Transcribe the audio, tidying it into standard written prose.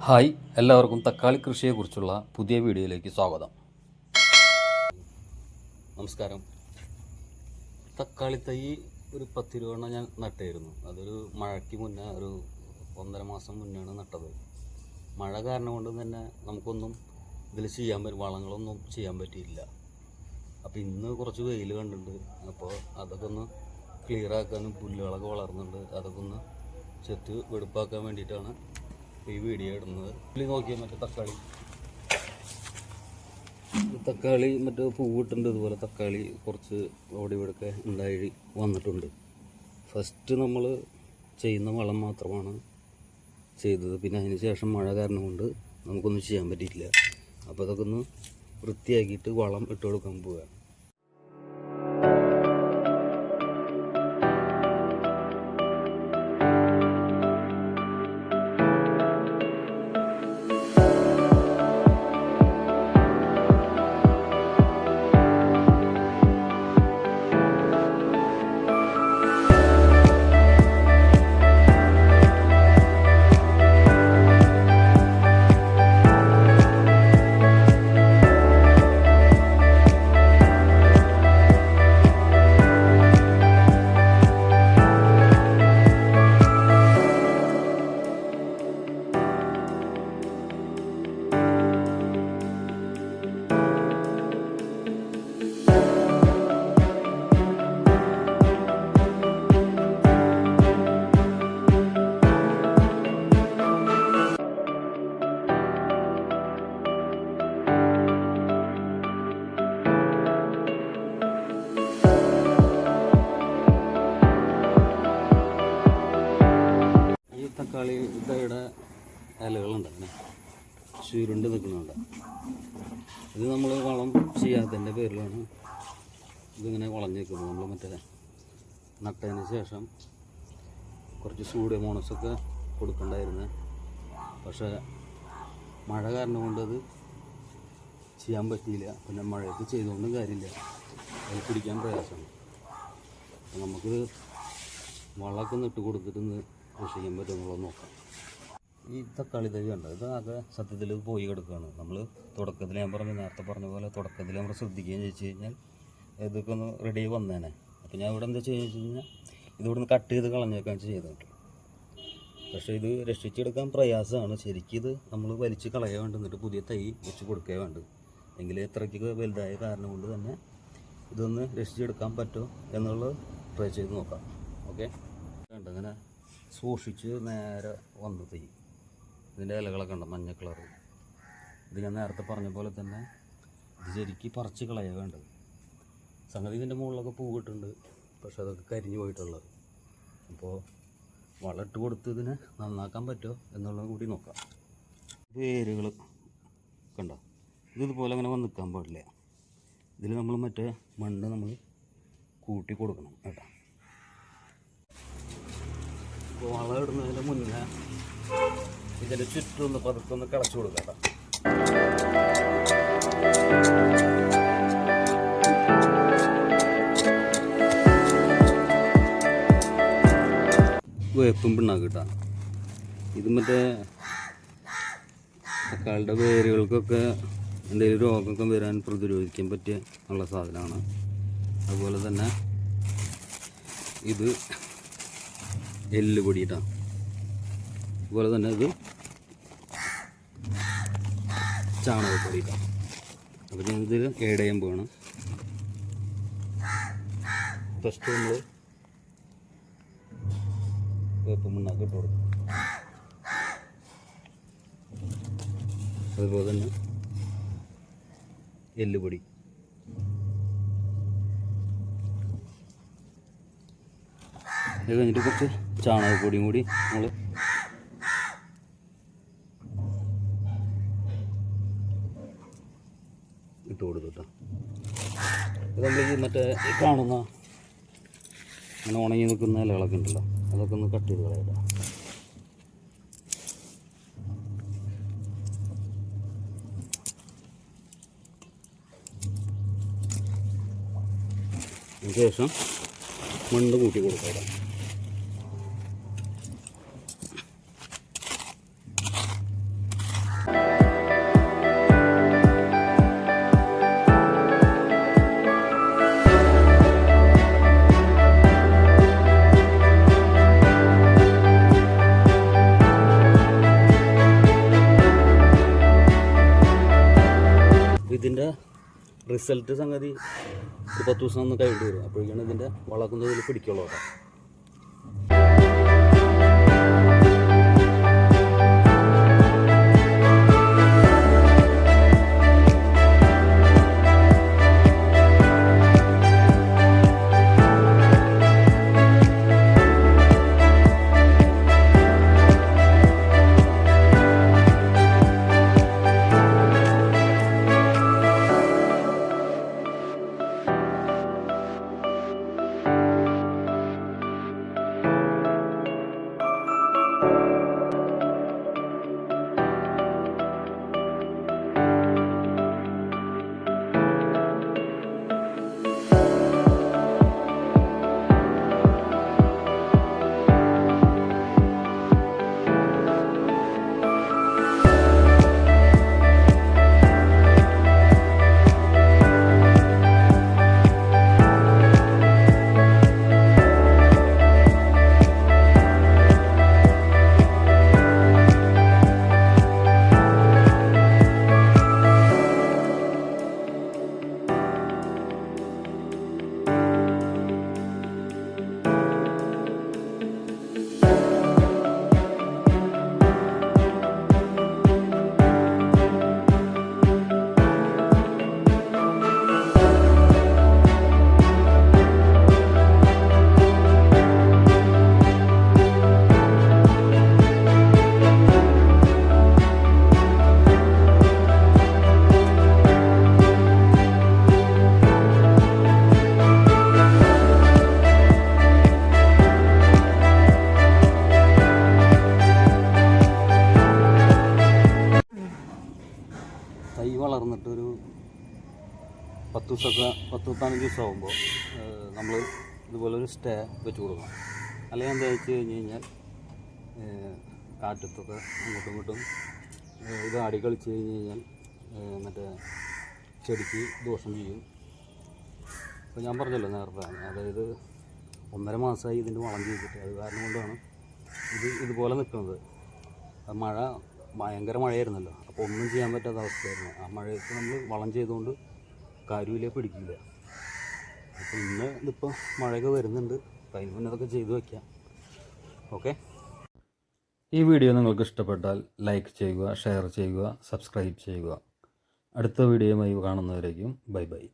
Hi, എല്ലാവർക്കും തക്കാളി കൃഷിയെക്കുറിച്ചുള്ള പുതിയ വീഡിയോയിലേക്ക് സ്വാഗതം. നമസ്കാരം. തക്കാളി തൈ ഒരു 10-20 ഞാൻ നട്ടായിരുന്നു. അതൊരു മഴയ്ക്ക് മുന്നേ, ഒരു 1.5 മാസം മുന്നെയാണ് നട്ടത്. മഴ കാരണം കൊണ്ട് തന്നെ നമുക്കൊന്നും ഇതിൽ വളങ്ങളൊന്നും ചെയ്യാൻ പറ്റിയില്ല. അപ്പോൾ ഇന്ന് കുറച്ച് വെയിൽ കണ്ടിട്ടുണ്ട്. അപ്പോൾ അതൊക്കെ ഒന്ന് ക്ലിയർ ആക്കാനും പുല്ലുകളൊക്കെ വളർന്നുണ്ട്, അതൊക്കെ ഒന്ന് ചെത്ത് വെടുപ്പാക്കാൻ വേണ്ടിയിട്ടാണ് ഈ വീഡിയോ ഇടുന്നത്. ഇതിൽ നോക്കിയാൽ മറ്റേ തക്കാളി മറ്റേ പൂവിട്ടുണ്ട്. ഇതുപോലെ തക്കാളി കുറച്ച് അവിടെ ഇവിടെയൊക്കെ ഉണ്ടായി വന്നിട്ടുണ്ട്. ഫസ്റ്റ് നമ്മൾ ചെയ്യുന്ന വളം മാത്രമാണ് ചെയ്തത്. പിന്നെ അതിന് ശേഷം മഴ കാരണം കൊണ്ട് നമുക്കൊന്നും ചെയ്യാൻ പറ്റിയിട്ടില്ല. അപ്പോൾ അതൊക്കെ ഒന്ന് വൃത്തിയാക്കിയിട്ട് വളം ഇട്ട് കൊടുക്കാൻ പോവുകയാണ്. തക്കാളി ഇതയുടെ ഇലകളുണ്ട്, അങ്ങനെ ചുരുണ്ട് നിൽക്കുന്നുണ്ട്. ഇത് നമ്മൾ വളം ചെയ്യാത്തതിൻ്റെ പേരിലാണ് ഇതിങ്ങനെ വളഞ്ഞു നിൽക്കുന്നത്. നമ്മൾ മറ്റേ നട്ടതിന് ശേഷം കുറച്ച് സൂഡോമോണസൊക്കെ കൊടുക്കണ്ടായിരുന്നു. പക്ഷേ മഴ കാരണം കൊണ്ടത് ചെയ്യാൻ പറ്റിയില്ല. പിന്നെ മഴയത്ത് ചെയ്തുകൊണ്ടും കാര്യമില്ല, അത് പിടിക്കാൻ പ്രയാസമാണ്. അപ്പോൾ നമുക്ക് വളമൊക്കെ ഒന്ന് ഇട്ട് കൊടുത്തിട്ട് കൃഷി ചെയ്യാൻ പറ്റുമെന്നുള്ളത് നോക്കാം. ഈ തക്കാളി തൈ കണ്ടോ, ഇത് ആകെ സത്യത്തിൽ പോയി കിടക്കുകയാണ്. നമ്മൾ തുടക്കത്തിൽ നേരത്തെ പറഞ്ഞ പോലെ തുടക്കത്തിൽ നമ്മൾ ശ്രദ്ധിക്കുകയും ചോദിച്ചു കഴിഞ്ഞാൽ ഇതൊക്കെ ഒന്ന് റെഡി വന്നേനെ. അപ്പോൾ ഞാൻ ഇവിടെ എന്താ ചെയ്യുക വെച്ച് കഴിഞ്ഞാൽ ഇതിവിടുന്ന് കട്ട് ചെയ്ത് കളഞ്ഞേക്കാൻ ചെയ്തിട്ട്. പക്ഷേ ഇത് രക്ഷിച്ചെടുക്കാൻ പ്രയാസമാണ്. ശരിക്കും ഇത് നമ്മൾ വലിച്ച് കളയാൻ വേണ്ടി എന്നിട്ട് പുതിയ തൈ വെച്ച് കൊടുക്കുക വേണ്ട. എങ്കിൽ ഇത്രയ്ക്ക് വലുതായ കാരണം കൊണ്ട് തന്നെ ഇതൊന്ന് രക്ഷിച്ചെടുക്കാൻ പറ്റുമോ എന്നുള്ളത് ട്രൈ ചെയ്ത് നോക്കാം. ഓക്കെ, വേണ്ട അങ്ങനെ സൂക്ഷിച്ച് നേരെ വന്നു തൈ. ഇതിൻ്റെ ഇലകളൊക്കെ ഉണ്ട് മഞ്ഞ കളർ. ഇത് ഞാൻ നേരത്തെ പറഞ്ഞ പോലെ തന്നെ ഇത് ശരിക്കും പറിച്ച് കളയാൻ വേണ്ടത്. സംഗതി ഇതിൻ്റെ മുകളിലൊക്കെ പൂവിട്ടുണ്ട്, പക്ഷെ അതൊക്കെ കരിഞ്ഞു പോയിട്ടുള്ളത്. അപ്പോൾ വളമിട്ട് കൊടുത്ത് ഇതിനെ നന്നാക്കാൻ പറ്റുമോ എന്നുള്ളത് കൂടി നോക്കാം. വേരുകൾ കണ്ടോ, ഇതുപോലെ അങ്ങനെ വന്ന് നിൽക്കാൻ പാടില്ല. ഇതിൽ നമ്മൾ മറ്റേ മണ്ണ് നമ്മൾ കൂട്ടി കൊടുക്കണം കേട്ടോ. അപ്പോൾ വളം ഇടുന്നതിന് മുന്നേ ഇതിൻ്റെ ചുറ്റൊന്ന് പതുക്കൊന്ന് കിളച്ച് കൊടുക്കാം കേട്ടോ. വേപ്പും പിണ്ണാക്ക് കിട്ടാം. ഇത് മറ്റേ തക്കാളിയുടെ വേരുകൾക്കൊക്കെ എന്തെങ്കിലും രോഗമൊക്കെ വരാൻ പ്രതിരോധിക്കാൻ പറ്റിയ ഉള്ള സാധനമാണ്. അതുപോലെ തന്നെ ഇത് എല്ലുപൊടി ഇട്ടാണ്. അതുപോലെ തന്നെ ഇത് ചാണകപ്പൊടി ഇട്ടാം. അപ്പോൾ ഞാനിതിൽ ഏഡ് ചെയ്യാൻ പോവാണ്. ഫസ്റ്റ് നമ്മൾ വേപ്പ് മണ്ണാക്കി ഇട്ട് കൊടുക്കും. അതുപോലെ തന്നെ എല്ലുപൊടി, ഇത് കഴിഞ്ഞിട്ട് കുറച്ച് ചാണകപ്പൊടിയും കൂടി നമ്മൾ ഇട്ട് കൊടുത്തിട്ടോ. ഇത് നമ്മൾ ഈ മറ്റേ കാണുന്ന അങ്ങനെ ഉണങ്ങി നിൽക്കുന്ന ഇലകളൊക്കെ ഉണ്ടല്ലോ, അതൊക്കെ ഒന്ന് കട്ട് ചെയ്ത് കളയാം. അതിന് ശേഷം മണ്ണ് കൂട്ടി കൊടുക്കാം. റിസൾട്ട് സംഗതി ഒരു 10 ദിവസം ഒന്ന് കഴിഞ്ഞിട്ട് വരും. അപ്പോഴേക്കാണ് ഇതിൻ്റെ വളമൊക്കെ ഇതിൽ പിടിക്കുള്ളൂ കേട്ടോ. തൈ വളർന്നിട്ടൊരു 10-15 ദിവസം ആകുമ്പോൾ നമ്മൾ ഇതുപോലെ ഒരു സ്റ്റേ വെച്ച് കൊടുക്കണം. അല്ലെങ്കിൽ എന്താ വെച്ച് കഴിഞ്ഞ് കഴിഞ്ഞാൽ കാറ്റത്തൊക്കെ അങ്ങോട്ടും ഇങ്ങോട്ടും ഇത് ആടി കളിച്ച് കഴിഞ്ഞ് കഴിഞ്ഞാൽ മറ്റേ ചെടിക്ക് ദോഷം ചെയ്യും. അപ്പോൾ ഞാൻ പറഞ്ഞല്ലോ നേരത്തെ, അതായത് 1.5 മാസമായി ഇതിൻ്റെ വളം ചെയ്തിട്ട്. അത് കാരണം കൊണ്ടാണ് ഇതുപോലെ നിൽക്കുന്നത്. മഴ ഭയങ്കര മഴയായിരുന്നല്ലോ, അപ്പോൾ ഒന്നും ചെയ്യാൻ പറ്റാത്ത അവസ്ഥയായിരുന്നു. ആ മഴയത്ത് നമ്മൾ വളം ചെയ്തുകൊണ്ട് കാര്യമില്ല, പിടിക്കില്ല. അപ്പോൾ ഇന്ന് ഇതിപ്പോൾ മഴയൊക്കെ വരുന്നുണ്ട്, അപ്പോൾ അതിന് മുന്നേ അതൊക്കെ ചെയ്ത് വയ്ക്കാം. ഓക്കെ, ഈ വീഡിയോ നിങ്ങൾക്ക് ഇഷ്ടപ്പെട്ടാൽ ലൈക്ക് ചെയ്യുക, ഷെയർ ചെയ്യുക, സബ്സ്ക്രൈബ് ചെയ്യുക. അടുത്ത വീഡിയോയുമായി കാണുന്നവരേക്കും ബൈ ബൈ.